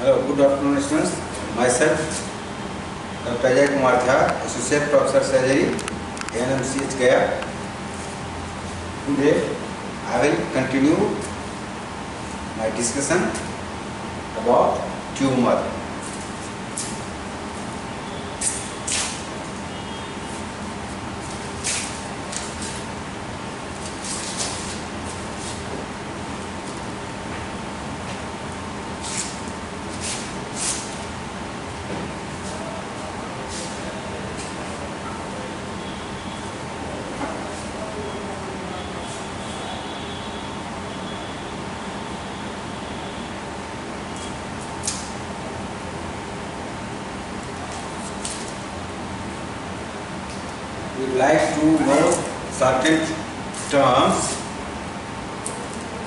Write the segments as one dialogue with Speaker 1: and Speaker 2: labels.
Speaker 1: Hello, good afternoon students. Myself, Dr. Ajay Kumar Jha, Associate Professor Surgery, ANMCH Gaya. Today, I will continue my discussion about tumor. We would like to know certain terms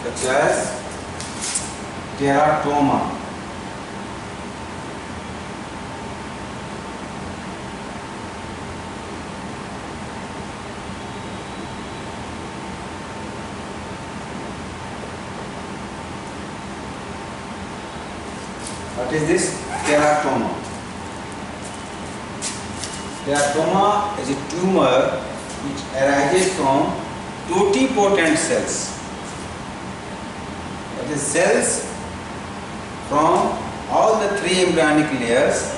Speaker 1: such as teratoma, what is this teratoma? Teratoma is a tumor which arises from totipotent cells. That is, cells from all the three embryonic layers,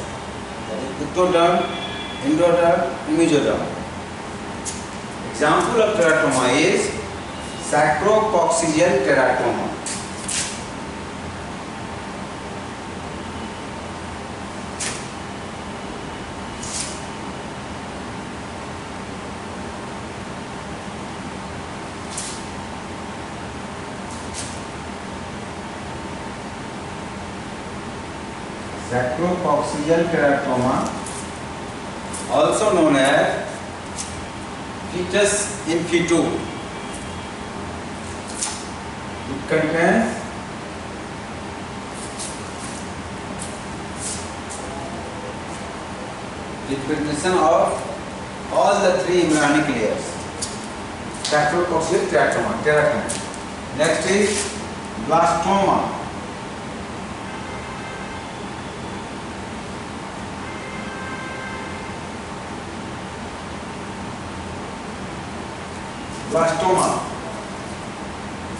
Speaker 1: that is ectoderm, endoderm, and mesoderm. Example of teratoma is sacrococcygeal teratoma. Sacrococcygeal teratoma, also known as fetus in situ. It contains representation of all the three embryonic layers. Sacrococcygeal teratoma. Next is blastoma.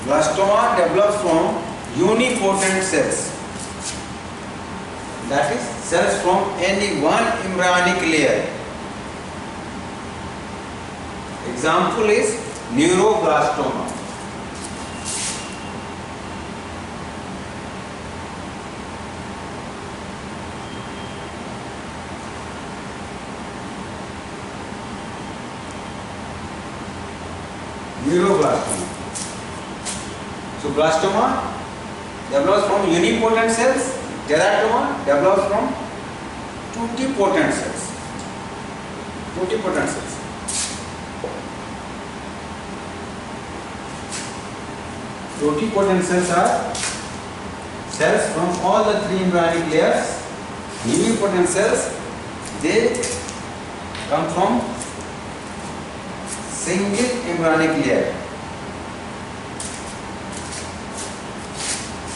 Speaker 1: Blastoma develops from unipotent cells. That is, cells from any one embryonic layer. Example is neuroblastoma. Neuroblastoma. So blastoma develops from unipotent cells. Teratoma develops from totipotent cells. Totipotent cells. Totipotent cells are cells from all the three embryonic layers. Unipotent cells, they come from single embryonic layer.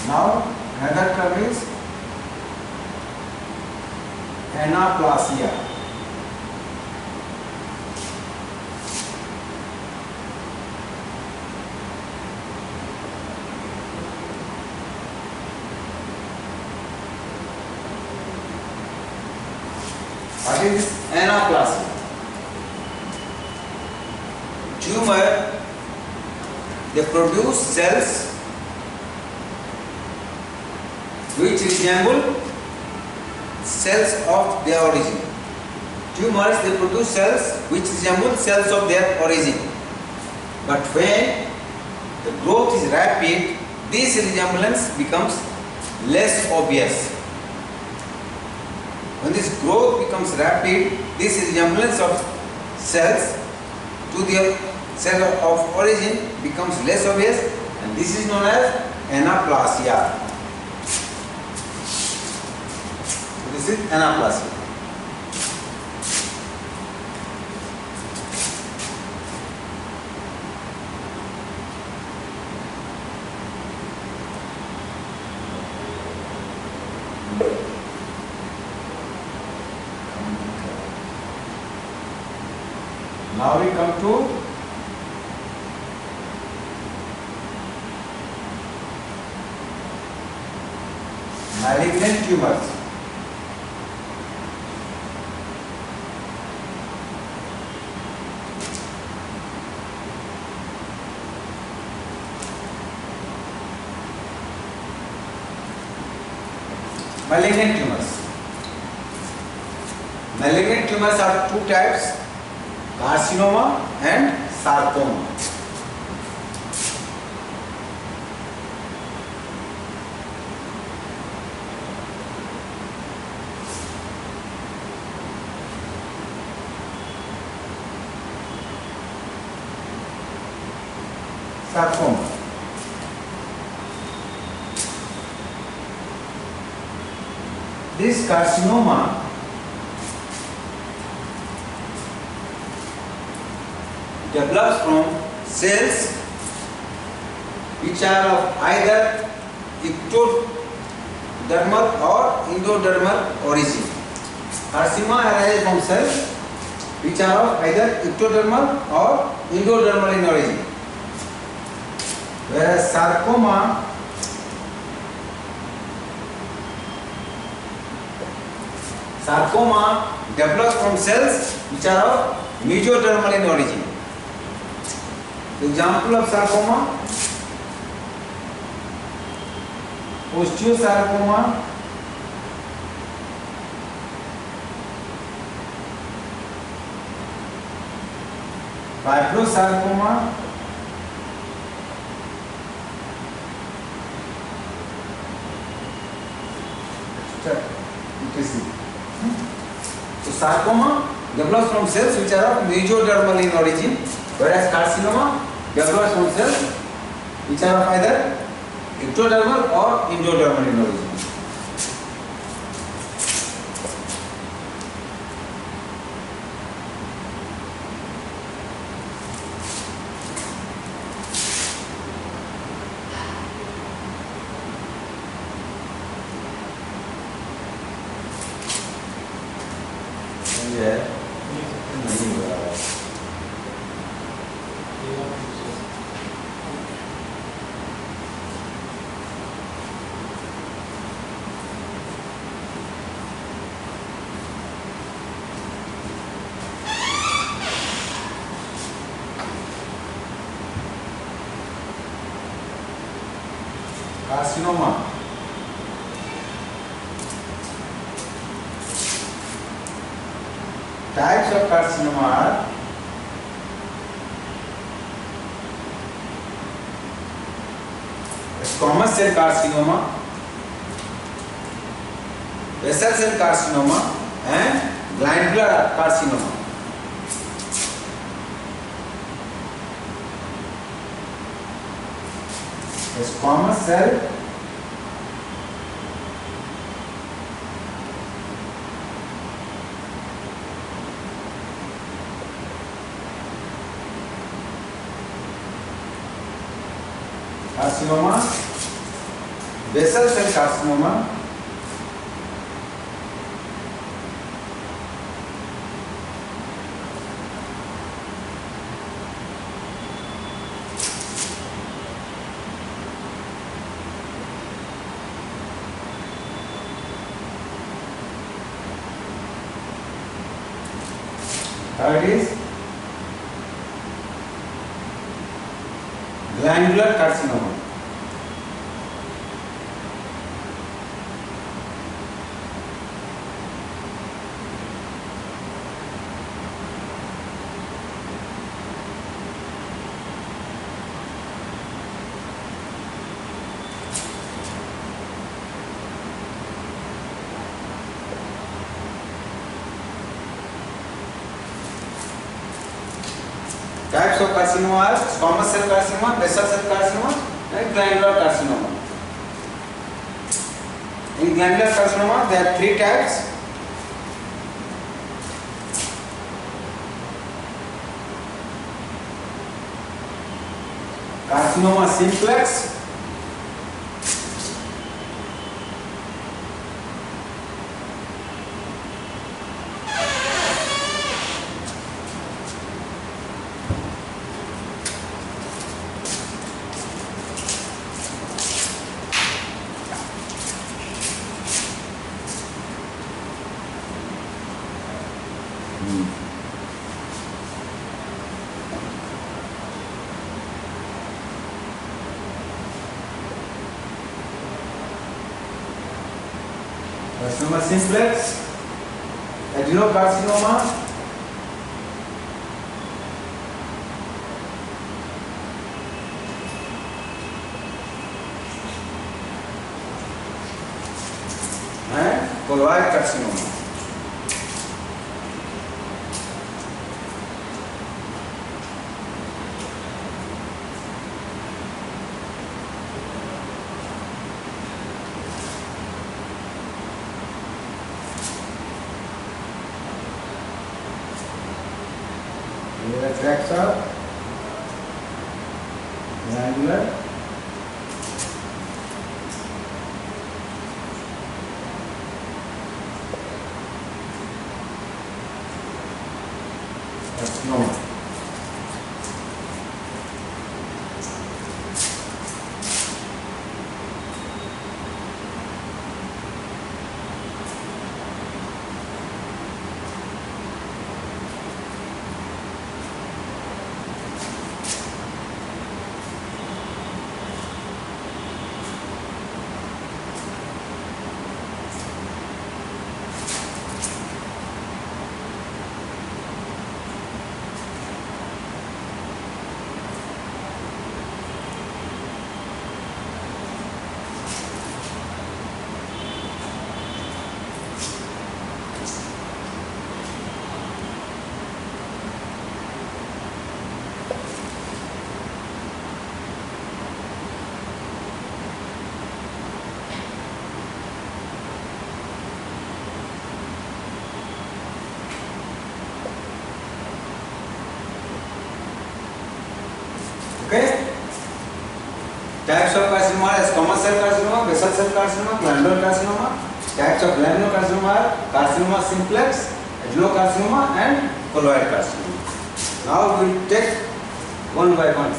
Speaker 1: Now another term is anaplasia. What is anaplasia? Tumor, they produce cells which resemble cells of their origin. Tumors, they produce cells which resemble cells of their origin. But when the growth is rapid, this resemblance becomes less obvious. When this growth becomes rapid, this resemblance of cells to their cell of origin becomes less obvious, and this is known as anaplasia. This is anaplasia. Now we come to malignant tumors. Malignant tumors. Malignant tumors are two types: carcinoma and sarcoma. Sarcoma. This carcinoma develops from cells which are of either ectodermal or endodermal origin. Carcinoma arises from cells which are of either ectodermal or endodermal in origin, whereas sarcoma develops from cells which are of mesodermal in origin. The example of sarcoma: osteosarcoma, fibrosarcoma, etc. So sarcoma develops from cells which are of mesodermal in origin, whereas carcinoma develops from cells which are of either ectodermal or endodermal in origin. Carcinoma. Types of carcinoma are squamous cell carcinoma, vessel cell carcinoma, and glandular carcinoma. Squamous cell carcinoma, vessel cell carcinoma, third is glandular carcinoma. Types of carcinoma are squamous cell carcinoma, vessel cell carcinoma, and glandular carcinoma. In glandular carcinoma, there are three types. Carcinoma simplex, Carcinoma simplex, adenocarcinoma, and colloid carcinoma. Here the tracks are glandular, carcinoma. Okay? Types of carcinoma are squamous cell carcinoma, basal cell carcinoma, glandular carcinoma. Types of glandular carcinoma are carcinoma simplex, adenocarcinoma and colloid carcinoma. Now we will take one by one.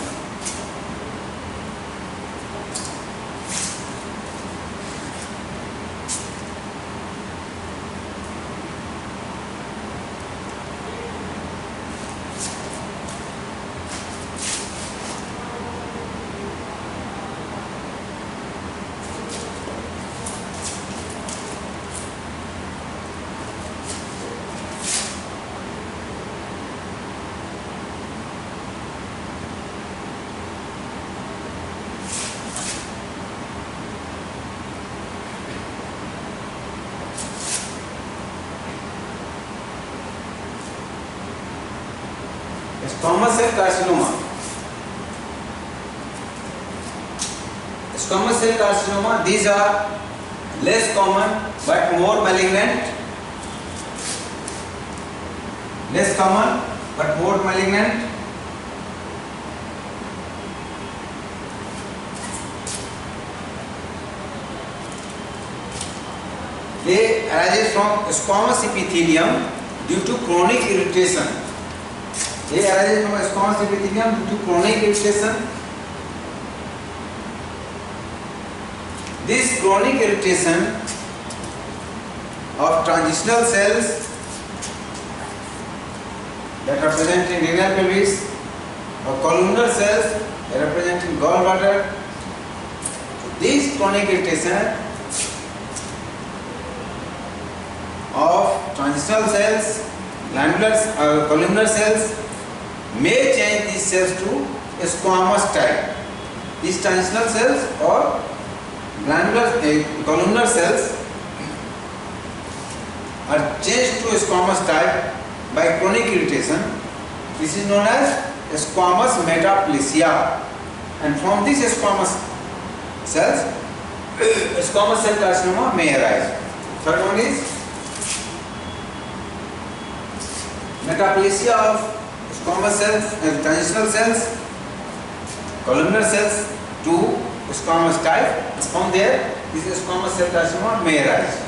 Speaker 1: Squamous cell carcinoma. Squamous cell carcinoma, these are less common but more malignant. Less common but more malignant. They arise from squamous epithelium due to chronic irritation. They arise from squamous epithelium due to chronic irritation. This chronic irritation of transitional cells that are present in renal pelvis or columnar cells that are present in gallbladder. So this chronic irritation of transitional cells, glandular columnar cells may change these cells to squamous type. These transitional cells or glandular columnar cells are changed to squamous type by chronic irritation. This is known as squamous metaplasia, and from these squamous cells squamous cell carcinoma may arise. Third one is metaplasia of squamous cells, transitional cells, columnar cells to squamous type. From there, this squamous cell carcinoma may arise.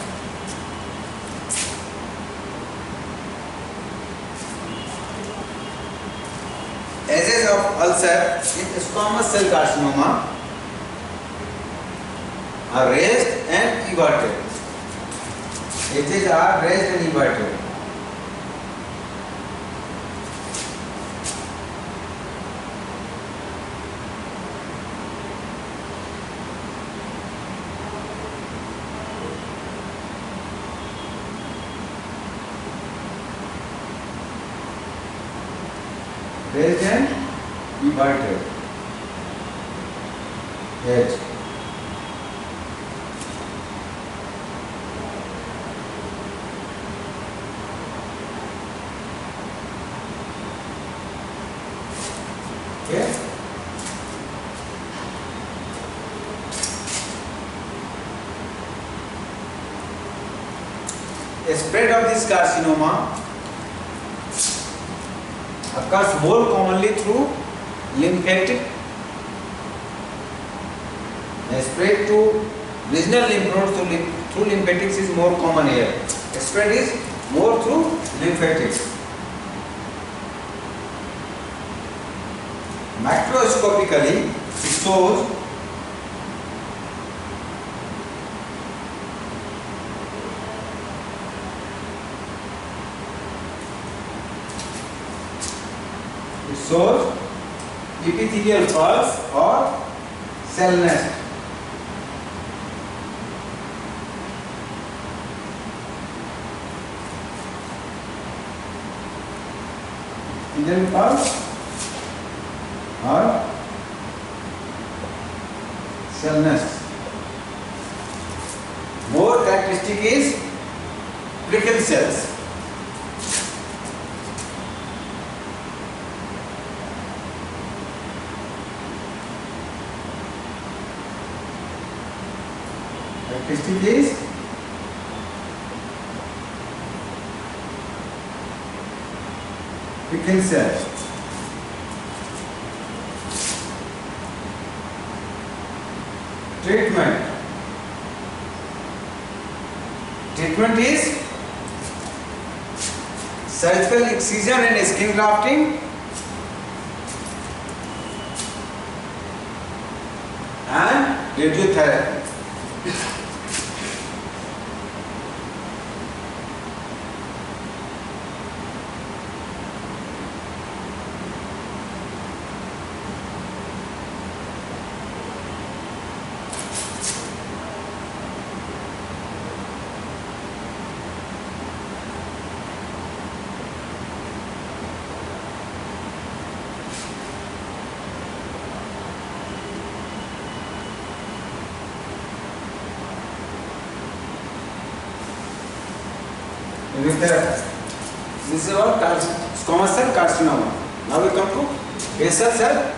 Speaker 1: Edges of ulcer in squamous cell carcinoma are raised and everted. Edges are raised and everted. raised and everted head. Okay. A spread of this carcinoma occurs more commonly through lymphatic. A spread to regional lymph nodes through lymphatics is more common here. A spread is more through lymphatics. Macroscopically, it shows epithelial pulse or cell nest. Epithelial pulse or cell nest. More characteristic is prickle cells. Characteristic is prickle cells. Treatment is surgical excision and skin grafting and radiotherapy. This is our squamous cell carcinoma. Now we come to basal cell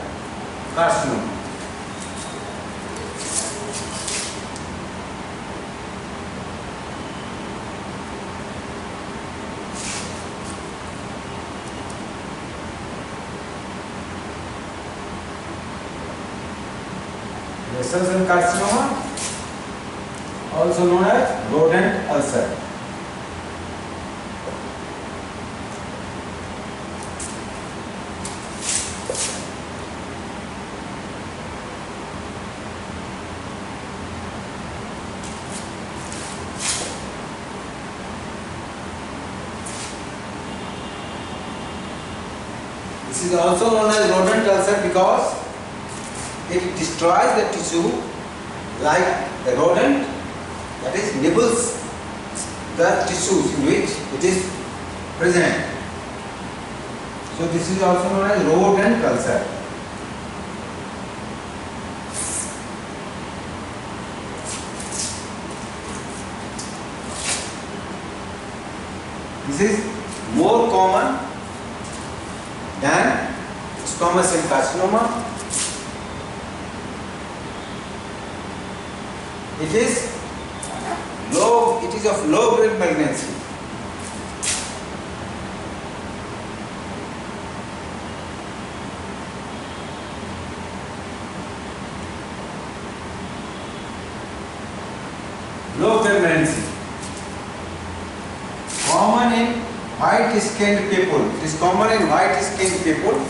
Speaker 1: carcinoma. Basal cell carcinoma, also known as rodent ulcer. This is also known as rodent ulcer because it destroys the tissue like the rodent, that is nibbles the tissues in which it is present. So this is also known as rodent ulcer. This is more common than squamous cell carcinoma. It is of low grade malignancy. Low grade malignancy. Common in white skinned people. It is common in white skinned people.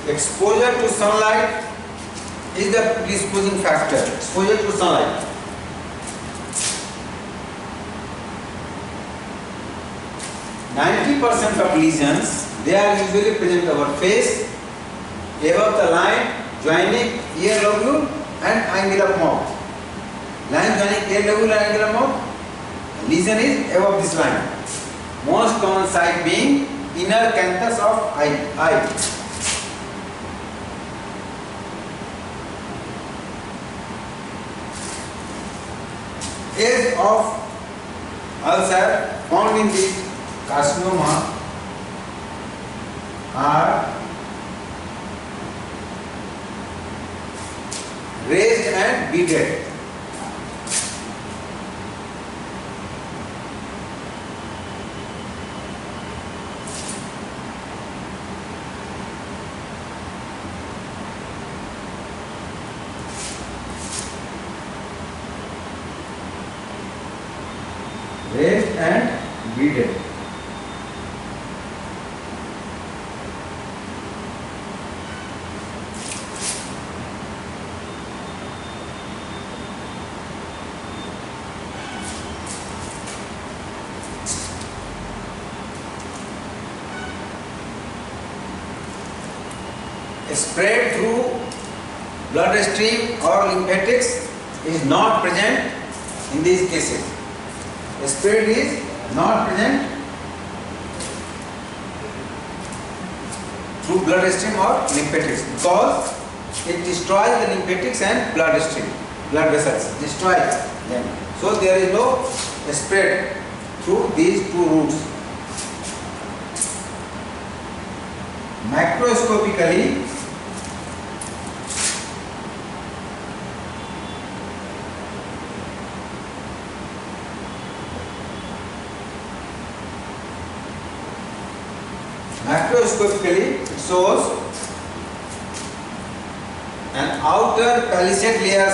Speaker 1: Exposure to sunlight is the predisposing factor. Exposure to sunlight. %90 of lesions, they are usually present over face, above the line joining ear lobule and angle of mouth. Line joining ear lobule and angle of mouth, lesion is above this line. Most common site being inner canthus of eye. Age of ulcer found in the carcinoma are raised and beaded. Raised and beaded. Spread through bloodstream or lymphatics is not present in these cases. Spread is not present through bloodstream or lymphatics because it destroys the lymphatics and blood vessels, destroys them. So there is no spread through these two routes. Macroscopically, it shows an outer palisade layer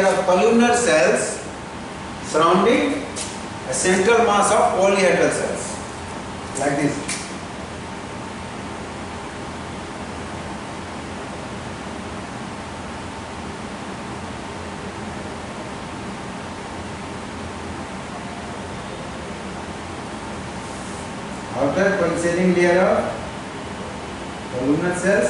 Speaker 1: of columnar cells surrounding a central mass of polyhedral cells, like this. Outer pulsating layer of columnar cells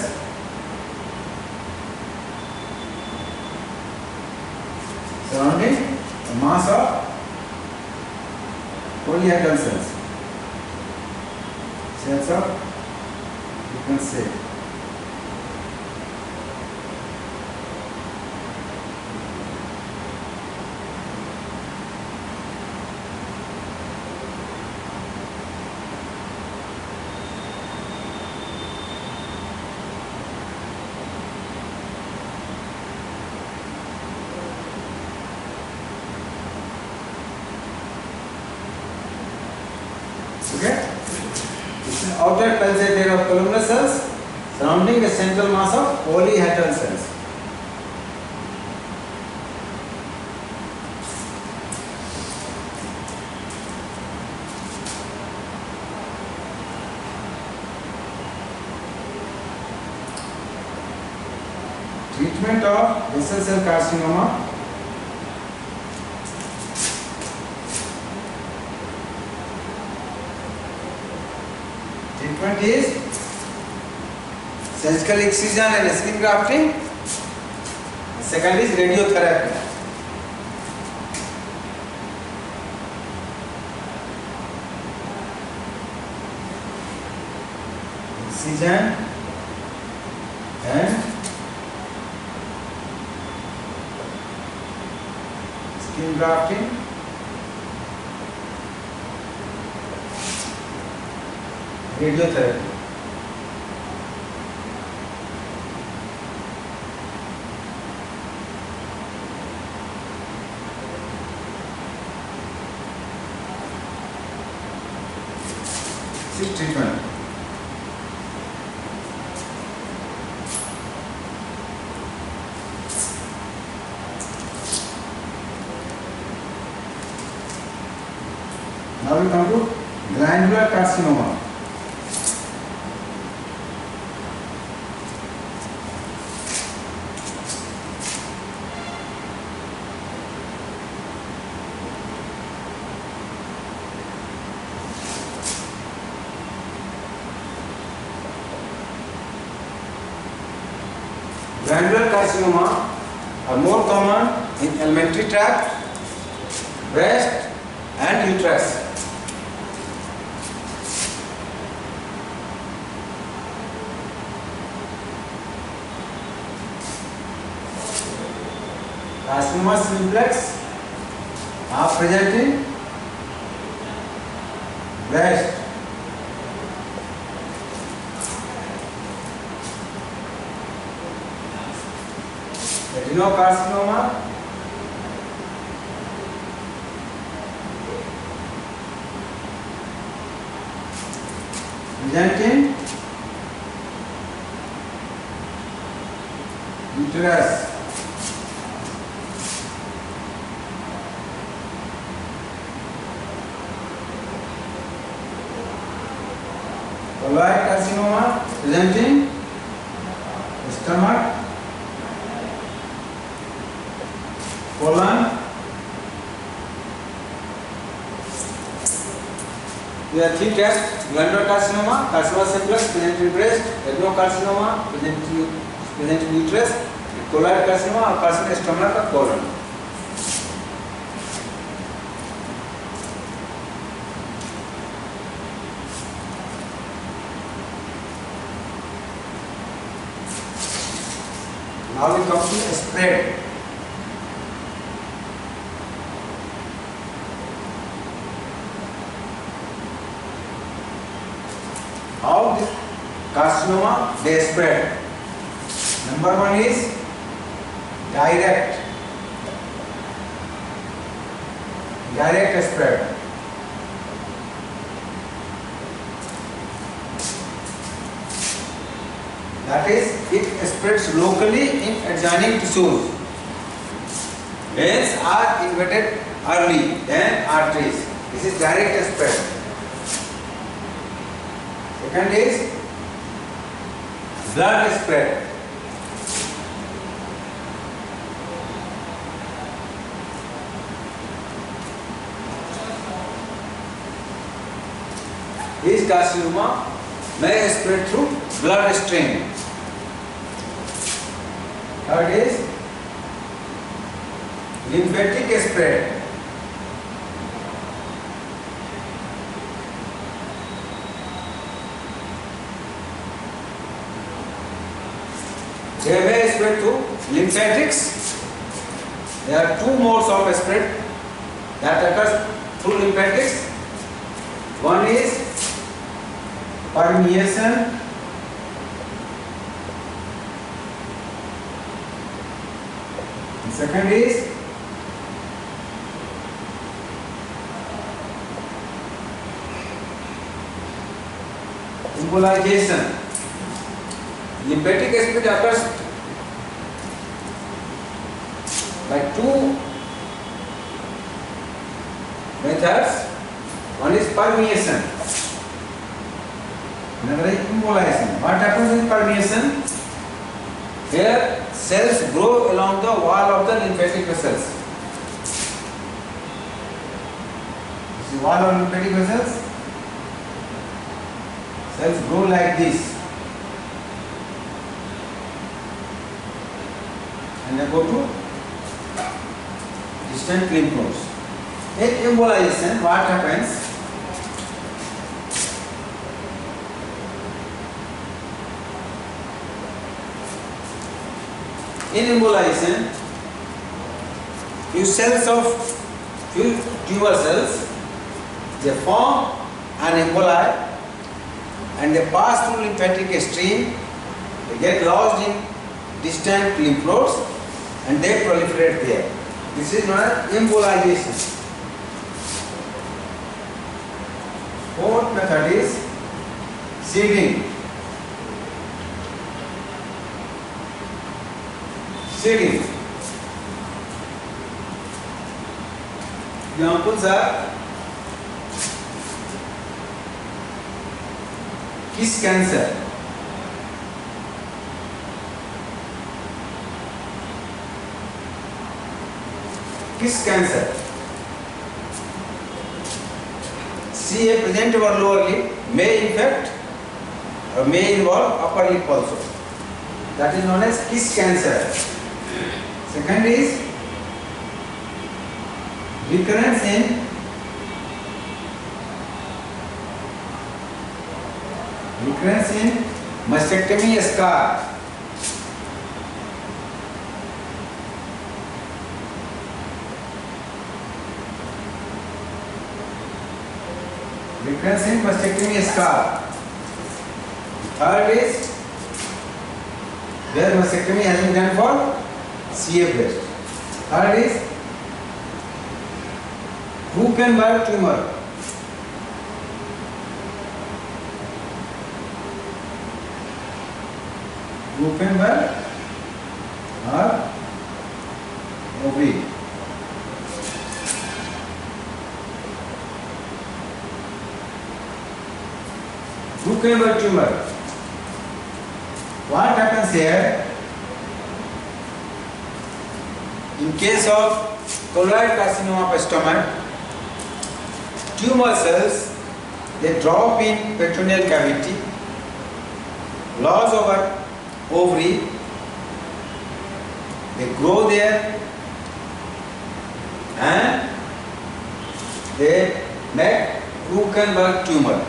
Speaker 1: surrounding a mass of polyhedral cells. Cells of, you can say, okay? This is outer palisade layer of columnar cells surrounding a central mass of polyhedral cells. Treatment of basal cell carcinoma. Treatment is surgical excision and skin grafting. Second is radiotherapy. Excision and skin grafting. Radiotherapy. Sixth treatment. Now we come to glandular carcinoma. Glandular carcinoma are more common in alimentary tract, breast and uterus. Carcinoma simplex are present in breast. Adenocarcinoma present in uterus. Colloid carcinoma present in stomach, colon. There are three tests: glandular carcinoma, carcinoma simplex present in breast, adenocarcinoma present in uterus, colloid carcinoma or carcinoma stomach or colon. Now we come to spread. How this carcinoma they spread? Number one is direct spread. That is, it spreads locally in adjoining tissues. Veins are invaded early, then arteries. This is direct spread. Second is blood spread. This carcinoma may spread through blood stream. Third is lymphatic spread. They may spread through lymphatics. There are two modes of spread that occurs through lymphatics. One is permeation. The second is embolization. Lymphatic spread occurs by two methods. One is permeation, another is embolization. What happens with permeation? Here cells grow along the wall of the lymphatic vessels. This is wall of lymphatic vessels. Cells grow like this. And they go to distant lymph nodes. In embolization, what happens? In embolization, few tumor cells, they form an emboli and they pass through lymphatic stream, they get lodged in distant lymph nodes and they proliferate there. This is known as embolization. Fourth method is seeding. Seeding. Examples are kiss cancer, CA present over lower lip may infect or may involve upper lip also. That is known as kiss cancer. Second is recurrence in Recurrence in mastectomy scar. Recurrence in mastectomy scar. Third is where mastectomy has been done for CA breast. Third is Buchenwald tumor. Buchenwald or ovary. Buchenwald tumor. What happens here? In case of colloid carcinoma of stomach, tumor cells, they drop in peritoneal cavity, lodge over ovary, they grow there and they make Buchenwald tumor.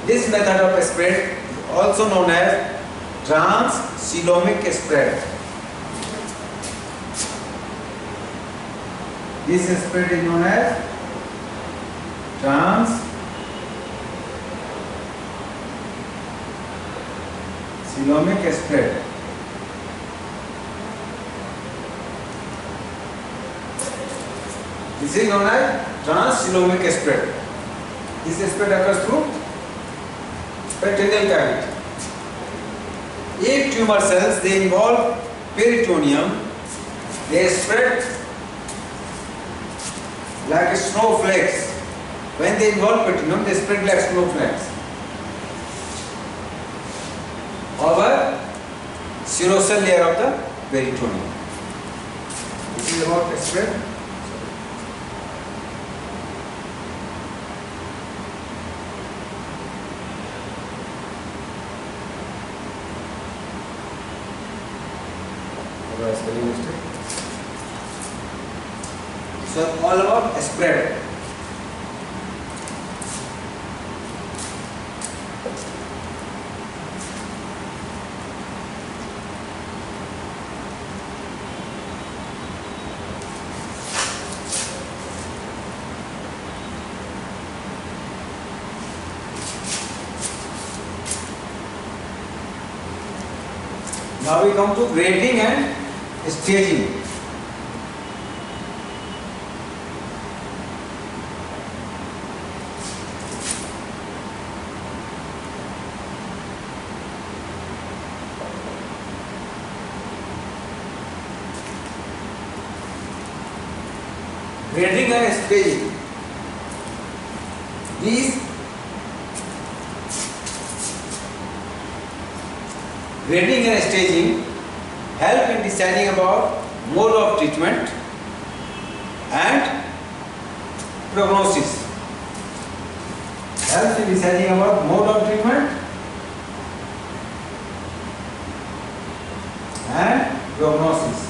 Speaker 1: This method of spread is also known as transcoelomic spread. This spread is known as transcoelomic spread. This is known as transcoelomic spread. This spread occurs through peritoneal cavity. If tumor cells, they involve peritoneum, they spread like snowflakes. When they involve peritoneum, they spread like snowflakes over serosal layer of the peritoneum. This is about spread. So all about spread. Now we come to grading and staging. Grading and staging. These grading and staging help in deciding about mode of treatment and prognosis. Helps in deciding about mode of treatment and prognosis.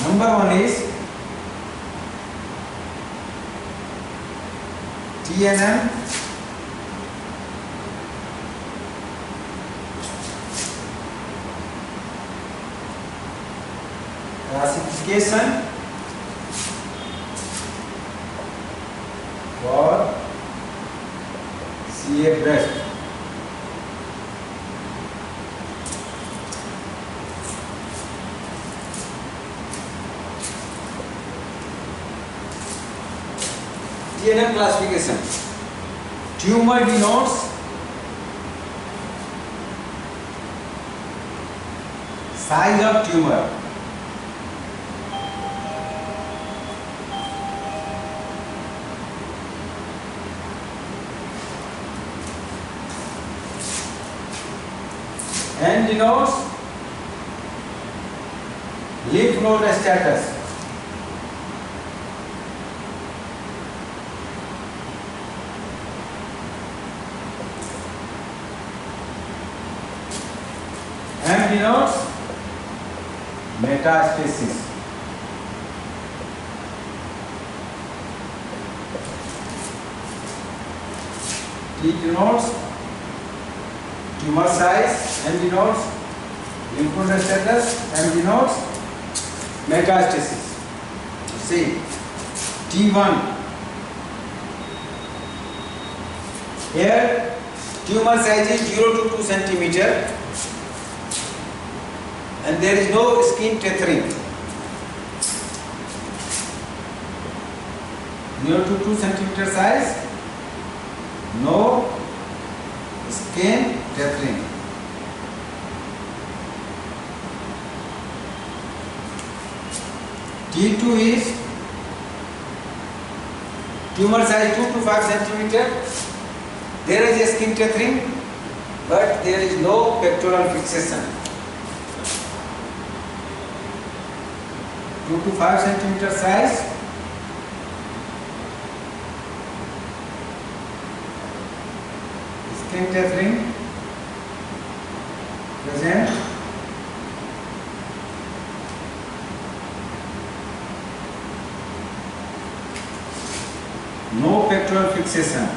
Speaker 1: Number one is TNM classification for CA breast. TNM classification. Tumor denotes size of tumor. N denotes lymph node status. metastasis. T denotes tumor size, M denotes lymph node status, M denotes metastasis. See, T1. Here tumor size is 0 to 2 centimeter and there is no skin tethering. 0 to 2 centimeter size, no skin tethering. T2 is tumor size 2 to 5 centimeter. There is a skin tethering, but there is no pectoral fixation. 2 to 5 centimeter size, skin tethering present, no pectoral fixation.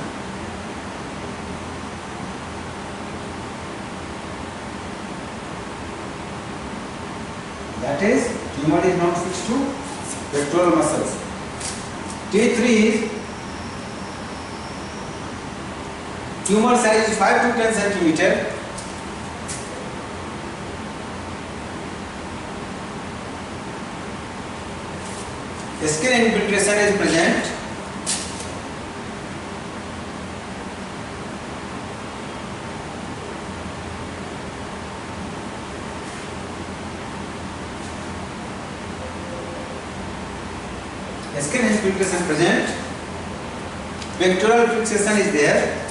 Speaker 1: That is, tumor is not fixed to pectoral muscles. T3 is tumor size is 5 to 10 centimeter. Skin infiltration is present. Skin infiltration present, pectoral fixation is there.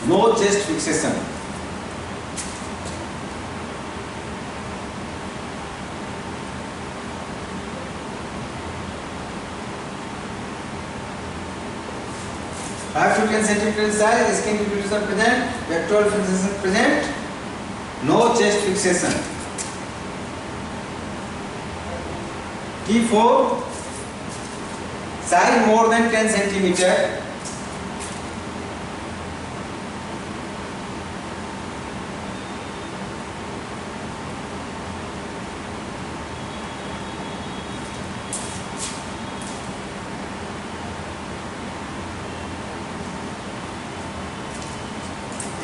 Speaker 1: No chest fixation. Five to 10 centimeter size, skin infiltration present, pectoral fixation present, no chest fixation. T4, size more than 10 centimeter.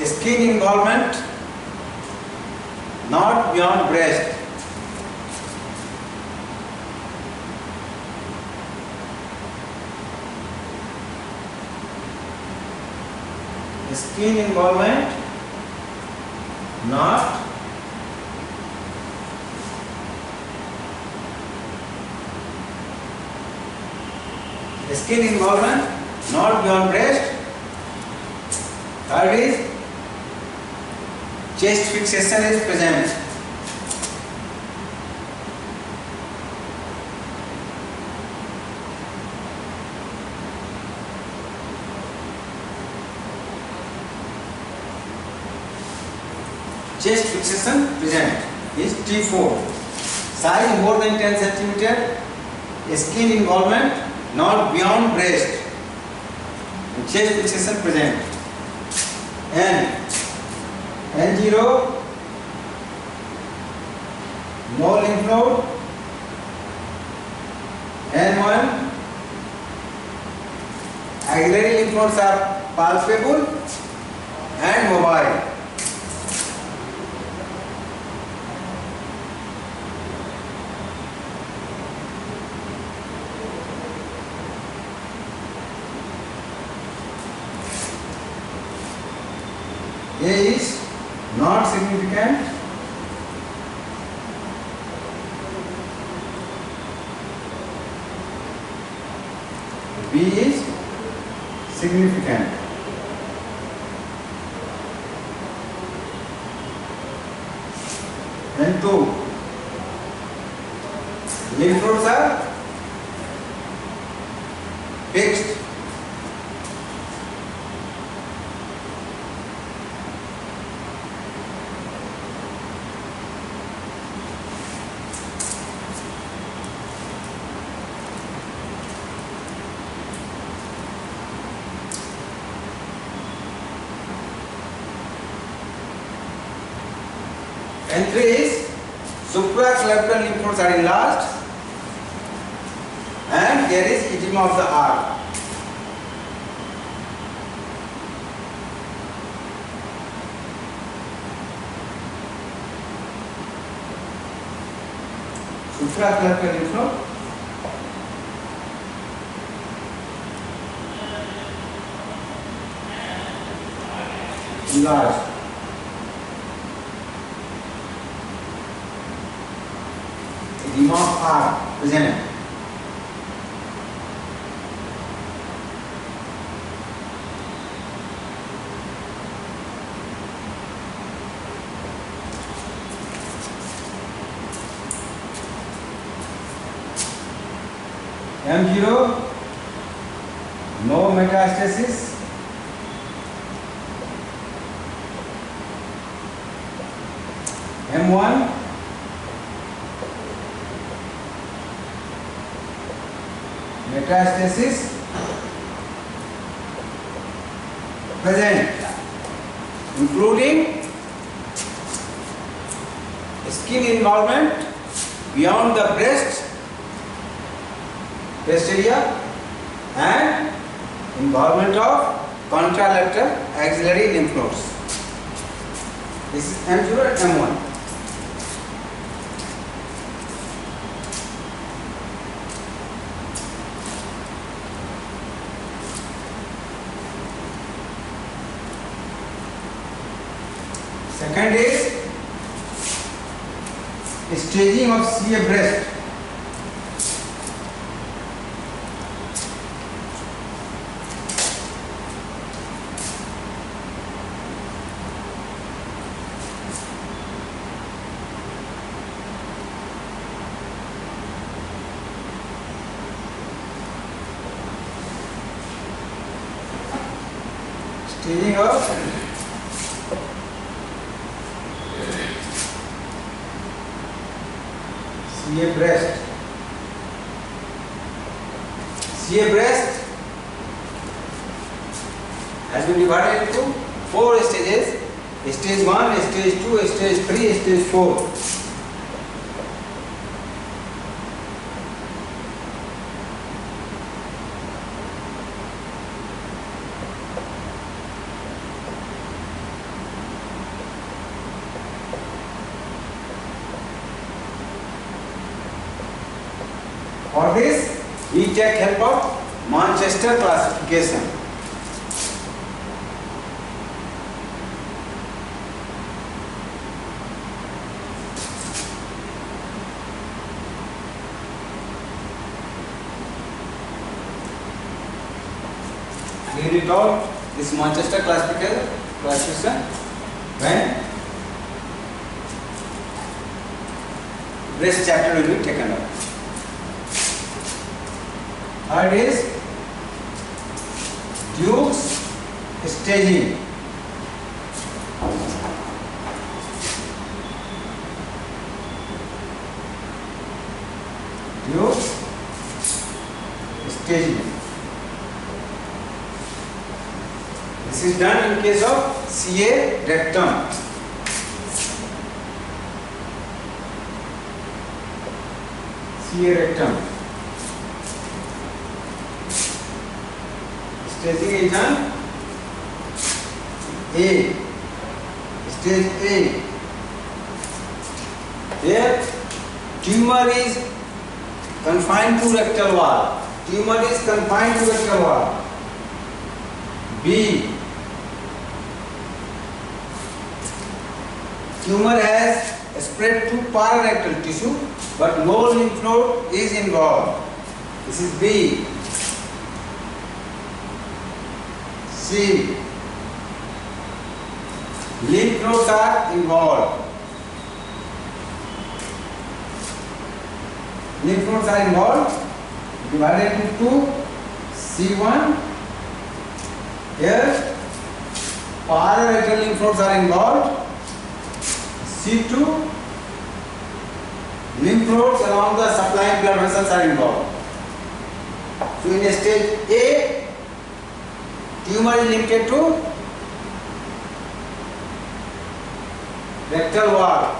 Speaker 1: Skin involvement not beyond breast. Skin involvement not beyond breast. Third is chest fixation is present. Chest fixation present is T4. Size more than 10 centimeter. Skin involvement not beyond breast. And chest fixation present. N0, no lymph node. N1, axillary lymph nodes are palpable and mobile. A is not significant. B is significant. And 2, lymph nodes are fixed. And 3 is supraclavicular lymph nodes are enlarged and there is edema of the arm. Supraclavicular lymph node, enlarged. Edema of arm present. M0, no metastasis. M1, metastasis present, including skin involvement beyond the breast area and involvement of contralateral axillary lymph nodes. This is M0 and M1. Second is staging of CA breast. Staging of CA breast. CA breast has been divided into 4 stages: stage 1, stage 2, stage 3, stage 4. For this, we take help of Manchester classification. We read out this Manchester classification when breast chapter will be taken up. Third is Duke's staging. Duke's staging. This is done in case of CA rectum. CA rectum. Staging is done A, stage A. Here tumor is confined to rectal wall. Tumor is confined to rectal wall. B, tumor has spread to pararectal tissue, but no lymph node is involved. This is B. C, lymph nodes are involved. Lymph nodes are involved, divided into 2 C1. Here parietal lymph nodes are involved. C2. Lymph nodes along the supplying blood vessels are involved. So in stage A, tumor is limited to rectal wall.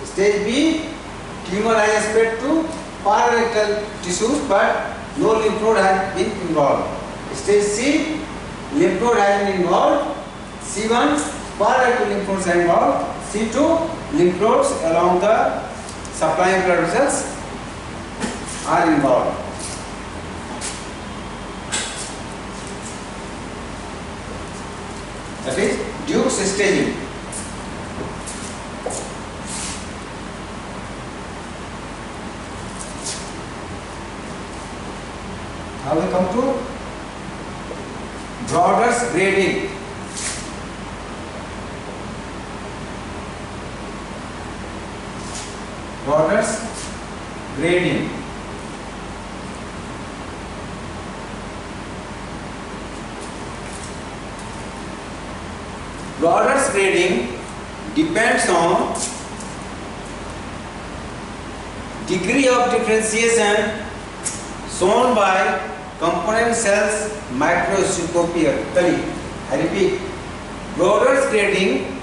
Speaker 1: Stage B, tumor has spread to pararectal tissues but no lymph node has been involved. Stage C, lymph node has been involved. C1, pararectal lymph nodes are involved. C2, lymph nodes along the supplying blood vessels are involved. That is Duke's staging. Now we come to Brodler's grading. Brodler's grading. Brodler's grading depends on degree of differentiation shown by component cells microscopically. I repeat, Brodler's grading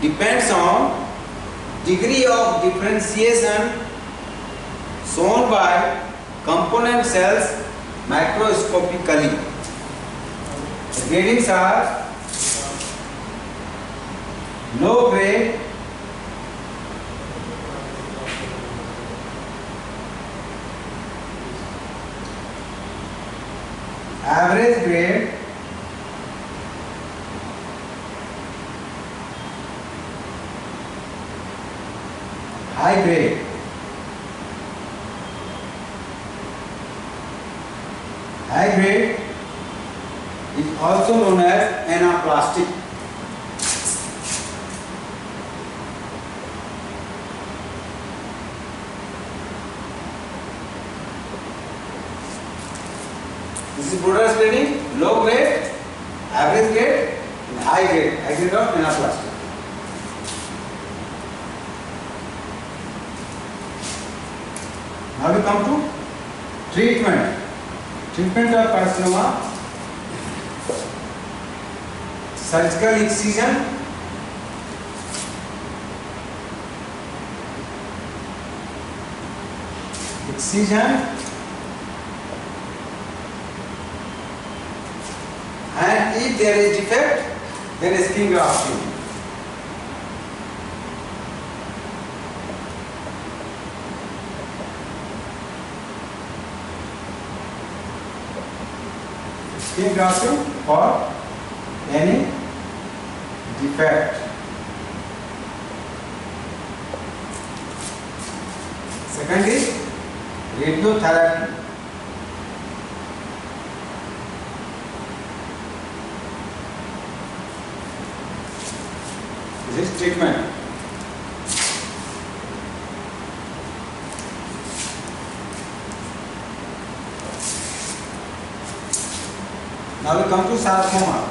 Speaker 1: depends on degree of differentiation shown by component cells microscopically. The gradings are low grade, average grade, high grade. High grade is also known as anaplastic. This is Brodler's grading: low grade, average grade, and high grade. High grade of anaplastic. Now we come to treatment. Treatment of carcinoma: surgical excision, and if there is defect, then skin grafting. Skin grafting for any defect. Second is radiotherapy. This is treatment. Now we come to sarcoma.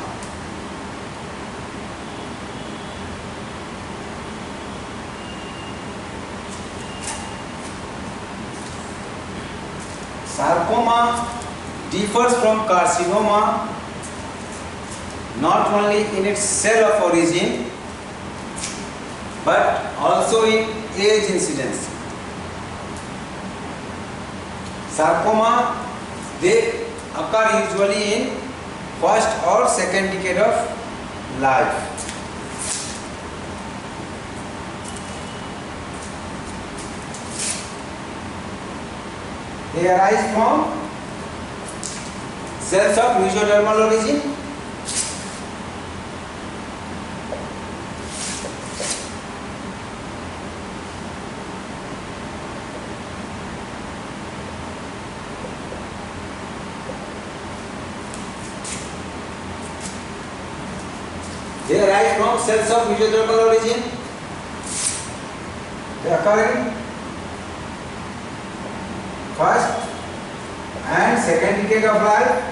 Speaker 1: Sarcoma differs from carcinoma not only in its cell of origin but also in age incidence. Sarcoma, they occur usually in first or second decade of life. They arise from cells of mesodermal origin. They arise from cells of mesodermal origin. They occur in first and second decade of life,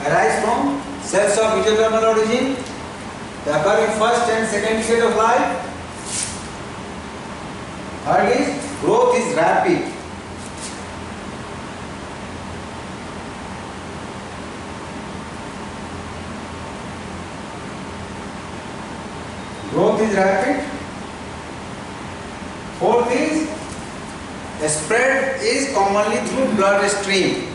Speaker 1: arise from cells of mesodermal origin. They occur in first and second decade of life. Third is growth is rapid. Growth is rapid. Fourth is spread is commonly through blood stream.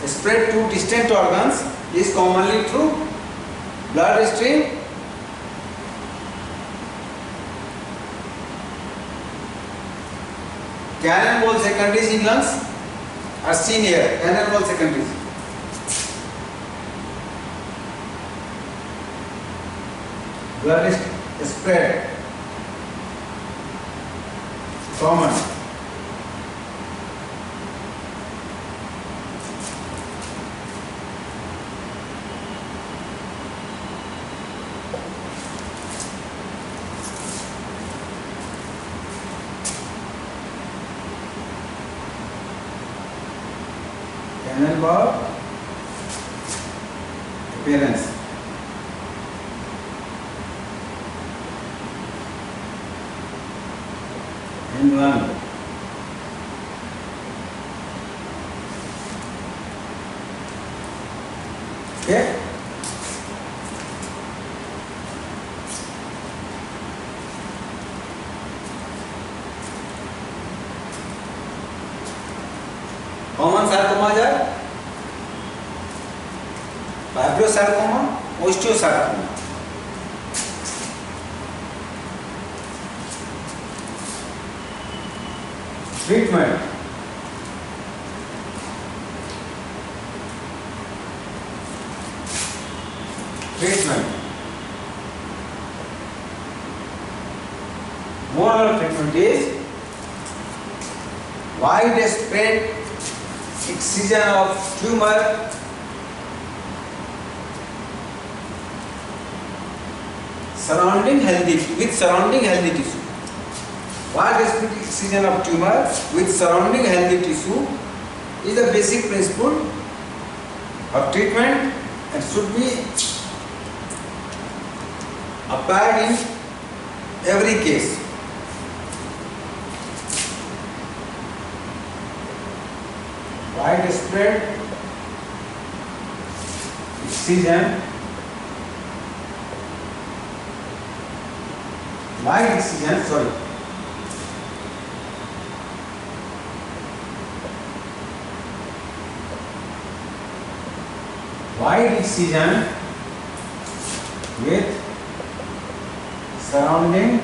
Speaker 1: Spread to distant organs is commonly through blood stream. Cannonball secondaries in lungs are seen here. Cannonball secondaries. Blood spread common. Cannonball appearance. In lung. Okay. Common sarcomas are fibrosarcoma, osteosarcoma. Treatment. Moral treatment is widespread excision of tumor surrounding healthy tissue. Widespread excision of tumor with surrounding healthy tissue is the basic principle of treatment and should be applied in every case. Widespread excision, wide excision with surrounding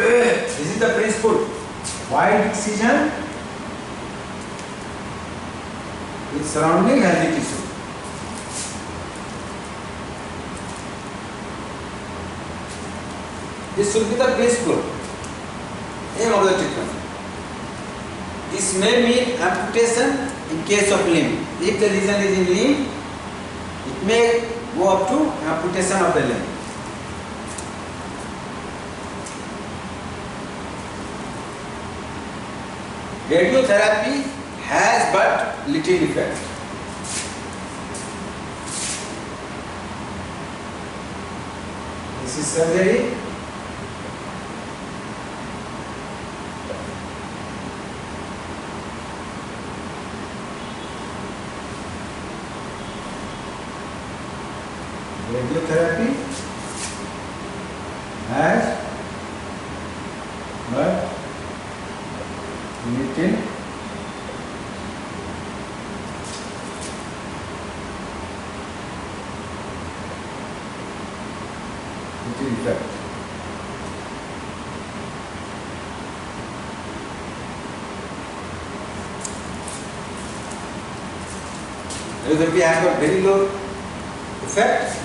Speaker 1: this is the principle. Wide excision with surrounding healthy tissue. This should be the principle aim of the treatment. This may mean amputation in case of limb. If the lesion is in limb, it may go up to amputation of the limb. Radiotherapy has but little effect. This is surgery. Radiotherapy has but little effect. Radiotherapy has got very low effect.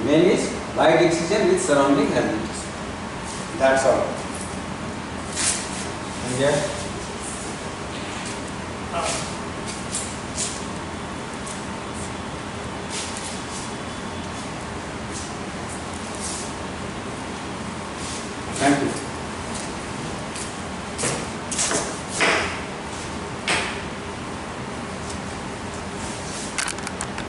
Speaker 1: Main is light excision with surrounding helminths. That's all. And yeah. Thank you.